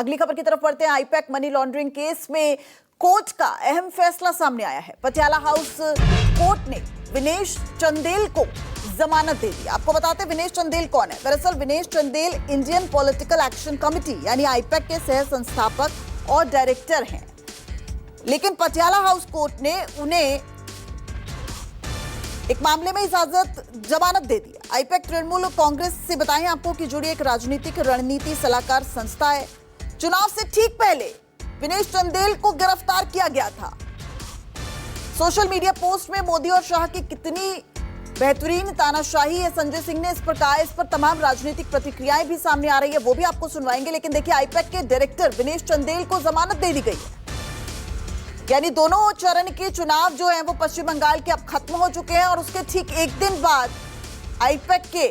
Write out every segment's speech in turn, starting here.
अगली खबर की तरफ बढ़ते हैं। आईपैक मनी लॉन्ड्रिंग केस में कोर्ट का अहम फैसला सामने आया है। पटियाला हाउस कोर्ट ने विनेश चंदेल को जमानत दे दी। आपको बताते हैं विनेश चंदेल कौन है। दरअसल Vinesh Chandel Indian political action committee यानी आईपैक के सह संस्थापक और डायरेक्टर हैं, लेकिन पटियाला हाउस कोर्ट ने उन्हें एक मामले में जमानत दे दी। आईपैक तृणमूल कांग्रेस से बताएं आपको कि जुड़ी एक राजनीतिक रणनीति सलाहकार संस्था है। चुनाव से ठीक पहले विनेश चंदेल को गिरफ्तार किया गया था। सोशल मीडिया पोस्ट में मोदी और शाह की कितनी बेहतरीन तानाशाही है, संजय सिंह ने इस पर कहा। इस पर तमाम राजनीतिक प्रतिक्रियाएं भी सामने आ रही है, वो भी आपको सुनवाएंगे। लेकिन देखिए, आईपैक के डायरेक्टर विनेश चंदेल को जमानत दे दी गई है। यानी दोनों चरण के चुनाव जो हैं वो पश्चिम बंगाल के अब खत्म हो चुके हैं और उसके ठीक एक दिन बाद आईपैक के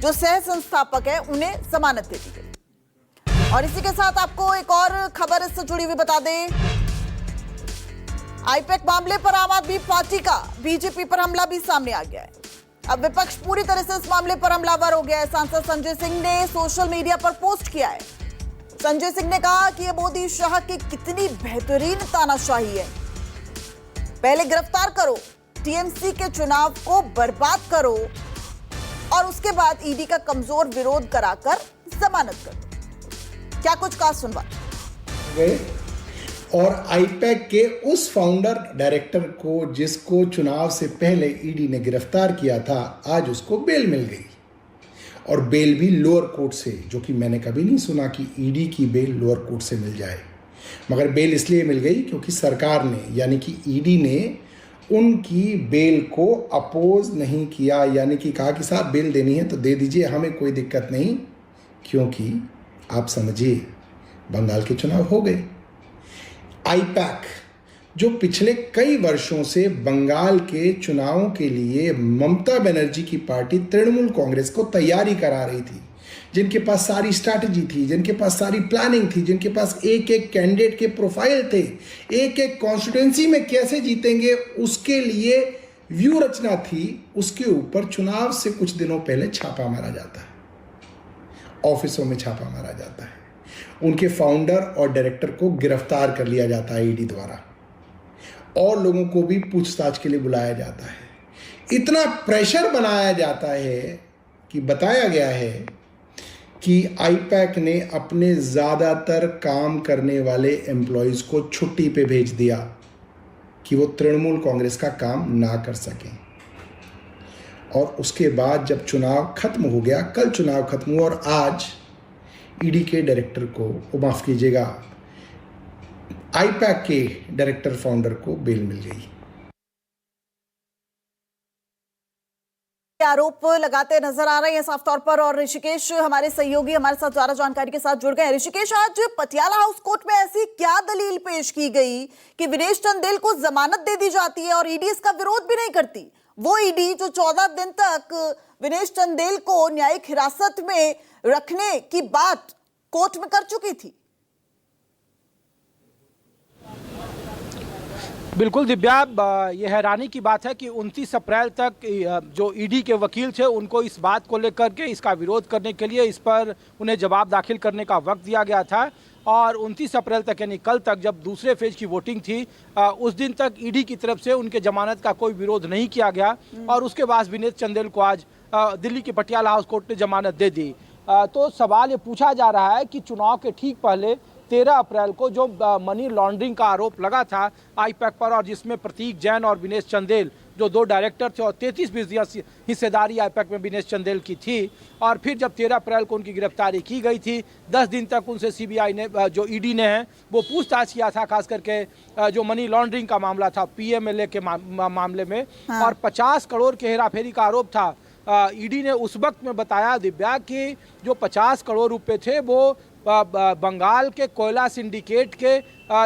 जो सह संस्थापक है उन्हें जमानत दे दी गई। और इसी के साथ आपको एक और खबर इससे जुड़ी हुई बता दें। आईपैक मामले पर आम आदमी पार्टी का बीजेपी पर हमला भी सामने आ गया है। अब विपक्ष पूरी तरह से इस मामले पर हमलावर हो गया है। सांसद संजय सिंह ने सोशल मीडिया पर पोस्ट किया है। संजय सिंह ने कहा कि ये मोदी शाह की कितनी बेहतरीन तानाशाही है। पहले गिरफ्तार करो, टीएमसी के चुनाव को बर्बाद करो और उसके बाद ईडी का कमजोर विरोध कराकर जमानत करो। क्या कुछ कहा, सुनवा गए। और आईपैक के उस फाउंडर डायरेक्टर को जिसको चुनाव से पहले ईडी ने गिरफ्तार किया था, आज उसको बेल मिल गई। और बेल भी लोअर कोर्ट से, जो कि मैंने कभी नहीं सुना कि ईडी की बेल लोअर कोर्ट से मिल जाए। मगर बेल इसलिए मिल गई क्योंकि सरकार ने यानी कि ईडी ने उनकी बेल को अपोज नहीं किया, यानी कि कहा कि साहब बेल देनी है तो दे दीजिए, हमें कोई दिक्कत नहीं, क्योंकि आप समझिए बंगाल के चुनाव हो गए। आईपैक जो पिछले कई वर्षों से बंगाल के चुनावों के लिए ममता बनर्जी की पार्टी तृणमूल कांग्रेस को तैयारी करा रही थी, जिनके पास सारी स्ट्रैटेजी थी, जिनके पास सारी प्लानिंग थी, जिनके पास एक एक कैंडिडेट के प्रोफाइल थे, एक एक कॉन्स्टिट्यूंसी में कैसे जीतेंगे उसके लिए व्यू रचना थी, उसके ऊपर चुनाव से कुछ दिनों पहले छापा मारा जाता है, ऑफिसों में छापा मारा जाता है, उनके फाउंडर और डायरेक्टर को गिरफ्तार कर लिया जाता है ईडी द्वारा, और लोगों को भी पूछताछ के लिए बुलाया जाता है। इतना प्रेशर बनाया जाता है कि बताया गया है कि आईपैक ने अपने ज़्यादातर काम करने वाले एम्प्लॉयज़ को छुट्टी पे भेज दिया कि वो तृणमूल कांग्रेस का काम ना कर सकें। और उसके बाद जब चुनाव खत्म हो गया, कल चुनाव खत्म हुआ और आज ईडी के डायरेक्टर को, माफ़ कीजिएगा, आईपैक के डायरेक्टर फाउंडर को बेल मिल गई। आरोप लगाते नजर आ रहे हैं साफ तौर पर। और ऋषिकेश हमारे सहयोगी हमारे साथ ज्यादा जानकारी के साथ जुड़ गए हैं। ऋषिकेश, आज पटियाला हाउस कोर्ट में ऐसी क्या दलील पेश की गई कि विनेश चंदेल को जमानत दे दी जाती है और ईडी इसका विरोध भी नहीं करती? वो ईडी जो 14 दिन तक विनेश चंदेल को न्यायिक हिरासत में रखने की बात कोर्ट में कर चुकी थी। बिल्कुल दिव्या, ये हैरानी की बात है कि 29 अप्रैल तक जो ईडी के वकील थे उनको इस बात को लेकर के इसका विरोध करने के लिए इस पर उन्हें जवाब दाखिल करने का वक्त दिया गया था। और 29 अप्रैल तक यानी कल तक जब दूसरे फेज की वोटिंग थी, उस दिन तक ईडी की तरफ से उनके जमानत का कोई विरोध नहीं किया गया। और उसके बाद विनेश चंदेल को आज दिल्ली की पटियाला हाउस कोर्ट ने जमानत दे दी। तो सवाल ये पूछा जा रहा है कि चुनाव के ठीक पहले 13 अप्रैल को जो मनी लॉन्ड्रिंग का आरोप लगा था आईपैक पर, और जिसमें प्रतीक जैन और विनेश चंदेल जो 2 डायरेक्टर थे और 33% हिस्सेदारी आईपैक में विनेश चंदेल की थी, और फिर जब 13 अप्रैल को उनकी गिरफ्तारी की गई थी, 10 दिन तक उनसे सीबीआई ने, जो ईडी ने है वो पूछताछ किया था, खास करके जो मनी लॉन्ड्रिंग का मामला था पीएमएलए के मामले में। हाँ। और 50 करोड़ के हेराफेरी का आरोप था। ईडी ने उस वक्त में बताया दिव्या कि जो 50 करोड़ रुपए थे वो बंगाल के कोयला सिंडिकेट के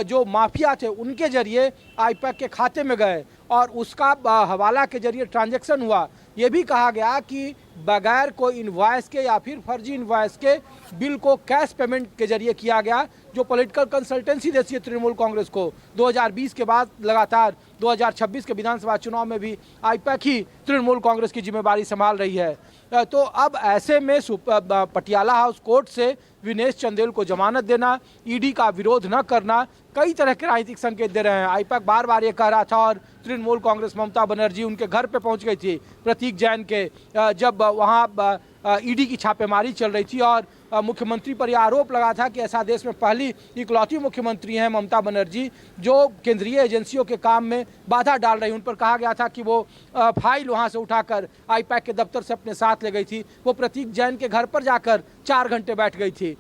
जो माफिया थे उनके जरिए आईपैक के खाते में गए और उसका हवाला के जरिए ट्रांजैक्शन हुआ। ये भी कहा गया कि बगैर कोई इनवॉइस के या फिर फर्जी इनवॉइस के बिल को कैश पेमेंट के जरिए किया गया, जो पॉलिटिकल कंसल्टेंसी देती है तृणमूल कांग्रेस को। 2020 के बाद लगातार 2026 के विधानसभा चुनाव में भी आईपैक ही तृणमूल कांग्रेस की जिम्मेदारी संभाल रही है। तो अब ऐसे में पटियाला हाउस कोर्ट से विनेश चंदेल को जमानत देना, ईडी का विरोध न करना कई तरह के राजनीतिक संकेत दे रहे हैं। आईपैक बार बार ये कह रहा था और तृणमूल कांग्रेस ममता बनर्जी उनके घर पे पहुंच गई थी प्रतीक जैन के, जब वहाँ ईडी की छापेमारी चल रही थी और मुख्यमंत्री पर यह आरोप लगा था कि ऐसा देश में पहली इकलौती मुख्यमंत्री हैं ममता बनर्जी जो केंद्रीय एजेंसियों के काम में बाधा डाल रही। उन पर कहा गया था कि वो फाइल वहां से उठाकर आईपैक के दफ्तर से अपने साथ ले गई थी। वो प्रतीक जैन के घर पर जाकर 4 घंटे बैठ गई थी।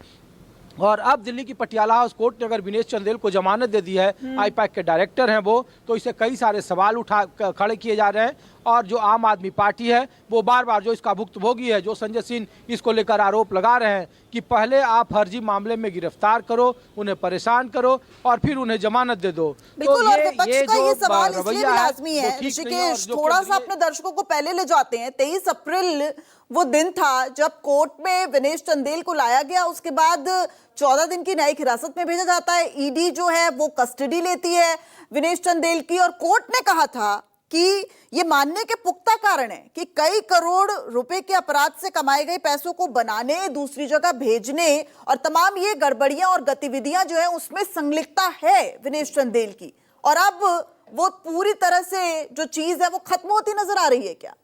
और अब दिल्ली की पटियाला हाउस कोर्ट ने अगर विनेश चंदेल को जमानत दे दी है, आईपैक के डायरेक्टर हैं वो, तो इसे कई सारे सवाल खड़े किए जा रहे हैं। और जो आम आदमी पार्टी है वो बार बार जो इसका भुक्तभोगी है, जो संजय सिंह इसको लेकर आरोप लगा रहे हैं कि पहले आप फर्जी मामले में गिरफ्तार करो, उन्हें परेशान करो और फिर उन्हें जमानत दे दो। बिल्कुल, तो और विपक्ष का ये सवाल इसलिए भी रवैया लाजमी है ऋषिकेश, थोड़ा सा अपने दर्शकों को पहले ले जाते हैं। 23 अप्रैल वो दिन था जब कोर्ट में विनेश चंदेल को लाया गया। उसके बाद 14 दिन की न्यायिक हिरासत में भेजा जाता है। ईडी जो है वो कस्टडी लेती है विनेश चंदेल की, और कोर्ट ने कहा था कि ये मानने के पुख्ता कारण है कि कई करोड़ रुपए के अपराध से कमाए गए पैसों को बनाने, दूसरी जगह भेजने और तमाम ये गड़बड़ियां और गतिविधियां जो है उसमें संलिप्तता है विनेश चंदेल की। और अब वो पूरी तरह से जो चीज है वो खत्म होती नजर आ रही है क्या?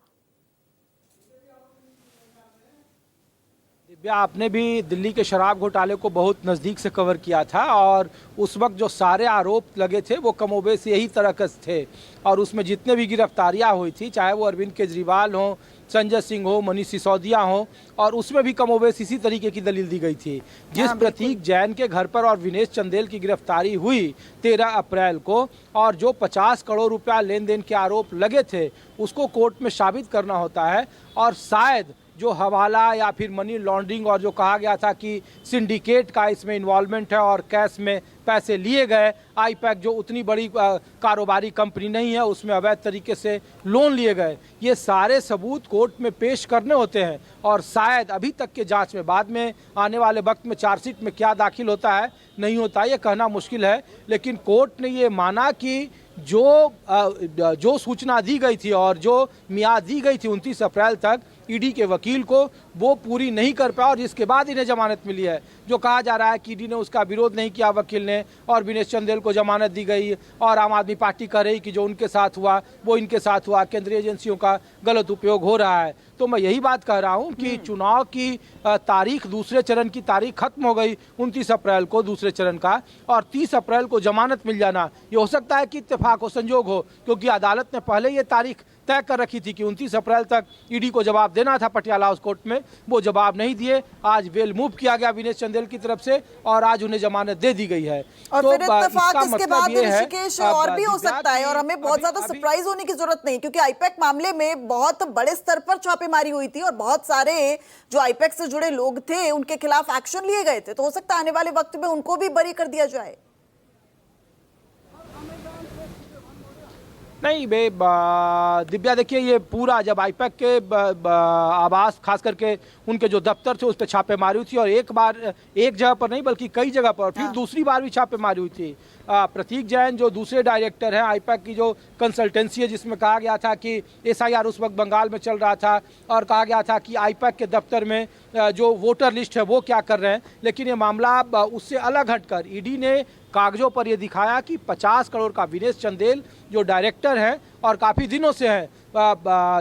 दिव्या, आपने भी दिल्ली के शराब घोटाले को बहुत नज़दीक से कवर किया था और उस वक्त जो सारे आरोप लगे थे वो कमोबेश यही तरह के थे। और उसमें जितने भी गिरफ्तारियां हुई थी, चाहे वो अरविंद केजरीवाल हो, संजय सिंह हो, मनीष सिसोदिया हो, और उसमें भी कमोबेश इसी तरीके की दलील दी गई थी। जिस प्रतीक जैन के घर पर और विनेश चंदेल की गिरफ्तारी हुई 13 अप्रैल को, और जो 50 करोड़ रुपया लेन देन के आरोप लगे थे उसको कोर्ट में साबित करना होता है। और शायद जो हवाला या फिर मनी लॉन्ड्रिंग और जो कहा गया था कि सिंडिकेट का इसमें इन्वॉल्वमेंट है और कैश में पैसे लिए गए, आईपैक जो उतनी बड़ी कारोबारी कंपनी नहीं है उसमें अवैध तरीके से लोन लिए गए, ये सारे सबूत कोर्ट में पेश करने होते हैं। और शायद अभी तक के जांच में, बाद में आने वाले वक्त में चार्जशीट में क्या दाखिल होता है नहीं होता ये कहना मुश्किल है, लेकिन कोर्ट ने ये माना कि जो सूचना दी गई थी और जो मियाद दी गई थी 29 अप्रैल तक ईडी के वकील को, वो पूरी नहीं कर पाया और जिसके बाद इन्हें जमानत मिली है। जो कहा जा रहा है कि ईडी ने उसका विरोध नहीं किया वकील ने, और विनेश चंदेल को जमानत दी गई, और आम आदमी पार्टी कह रही कि जो उनके साथ हुआ वो इनके साथ हुआ, केंद्रीय एजेंसियों का गलत उपयोग हो रहा है। तो मैं यही बात कह रहा हूं कि चुनाव की तारीख, दूसरे चरण की तारीख खत्म हो गई 29 अप्रैल को दूसरे चरण का, और 30 अप्रैल को जमानत मिल जाना ये हो सकता है कि इत्तेफाक हो, संजोग हो, क्योंकि अदालत ने पहले ये तारीख तय कर रखी थी कि 29 अप्रैल तक ईडी को जवाब देना था पटियाला हाउस कोर्ट में। वो जवाब नहीं दिए, आज बेल मूव किया गया विनेश चंदेल की तरफ से और आज उन्हें जमानत दे दी गई है। और तो फिर इत्तेफाक इसके मतलब बाद ये है ऋषिकेश और भी हो सकता है, और हमें बहुत ज्यादा सरप्राइज होने की जरूरत नहीं, क्योंकि आईपैक मामले में बहुत बड़े स्तर पर छापेमारी हुई थी और बहुत सारे जो आईपैक से जुड़े लोग थे उनके खिलाफ एक्शन लिए गए थे। तो हो सकता है आने वाले वक्त में उनको भी बरी कर दिया जाए। नहीं दिव्या, देखिए ये पूरा जब आईपैक के आवास, खास करके उनके जो दफ्तर थे उस पर छापेमारी हुई थी, और एक जगह पर नहीं बल्कि कई जगह पर, फिर दूसरी बार भी छापेमारी हुई थी। प्रतीक जैन जो दूसरे डायरेक्टर हैं आईपैक की जो कंसल्टेंसी है, जिसमें कहा गया था कि एसआईआर उस वक्त बंगाल में चल रहा था और कहा गया था कि आईपैक के दफ्तर में जो वोटर लिस्ट है वो क्या कर रहे हैं, लेकिन ये मामला उससे अलग हटकर ईडी ने कागजों पर यह दिखाया कि 50 करोड़ का विनेश चंदेल जो डायरेक्टर हैं और काफ़ी दिनों से हैं,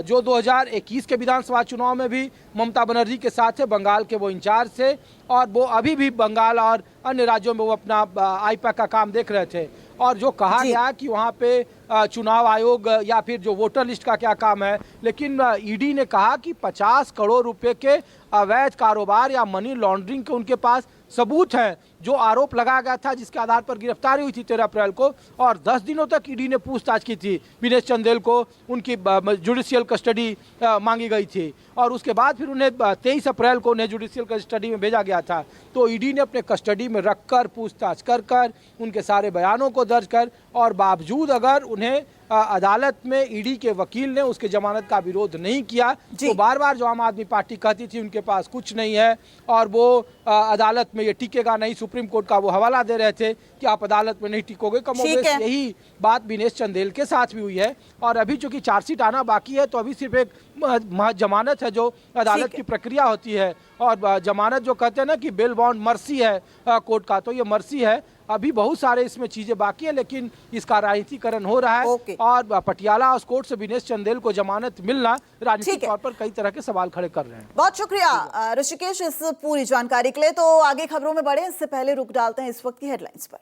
जो 2021 के विधानसभा चुनाव में भी ममता बनर्जी के साथ थे, बंगाल के वो इंचार्ज थे, और वो अभी भी बंगाल और अन्य राज्यों में वो अपना आईपैक का काम देख रहे थे। और जो कहा गया कि वहाँ पे चुनाव आयोग या फिर जो वोटर लिस्ट का क्या काम है, लेकिन ईडी ने कहा कि 50 करोड़ रुपए के अवैध कारोबार या मनी लॉन्ड्रिंग के उनके पास सबूत हैं, जो आरोप लगाया गया था, जिसके आधार पर गिरफ्तारी हुई थी 13 अप्रैल को, और 10 दिनों तक ईडी ने पूछताछ की थी विनेश चंदेल को, उनकी जुडिशियल कस्टडी मांगी गई थी, और उसके बाद फिर उन्हें 23 अप्रैल को उन्हें जुडिशियल कस्टडी में भेजा गया था। तो ईडी ने अपने कस्टडी में रखकर पूछताछ कर उनके सारे बयानों को दर्ज कर, और बावजूद अगर उन्हें अदालत में ईडी के वकील ने उसके जमानत का विरोध नहीं किया। तो बार बार जो आम आदमी पार्टी कहती थी उनके पास कुछ नहीं है और वो अदालत में ये टिकेगा नहीं, सुप्रीम कोर्ट का वो हवाला दे रहे थे कि आप अदालत में नहीं टिकोगे। कमोबेश यही बात विनेश चंदेल के साथ भी हुई है। और अभी चूंकि चार्जशीट आना बाकी है तो अभी सिर्फ एक जमानत है जो अदालत की प्रक्रिया होती है। और जमानत जो कहते हैं ना कि बेल बॉन्ड मर्सी है कोर्ट का, तो ये मर्सी है। अभी बहुत सारे इसमें चीजें बाकी है लेकिन इसका राजनीतिकरण हो रहा है। और पटियाला हाउस कोर्ट से विनेश चंदेल को जमानत मिलना राजनीतिक तौर पर कई तरह के सवाल खड़े कर रहे हैं। बहुत शुक्रिया ऋषिकेश इस पूरी जानकारी के लिए। तो आगे खबरों में बढ़े इससे पहले रुक डालते हैं इस वक्त की हेडलाइंस पर।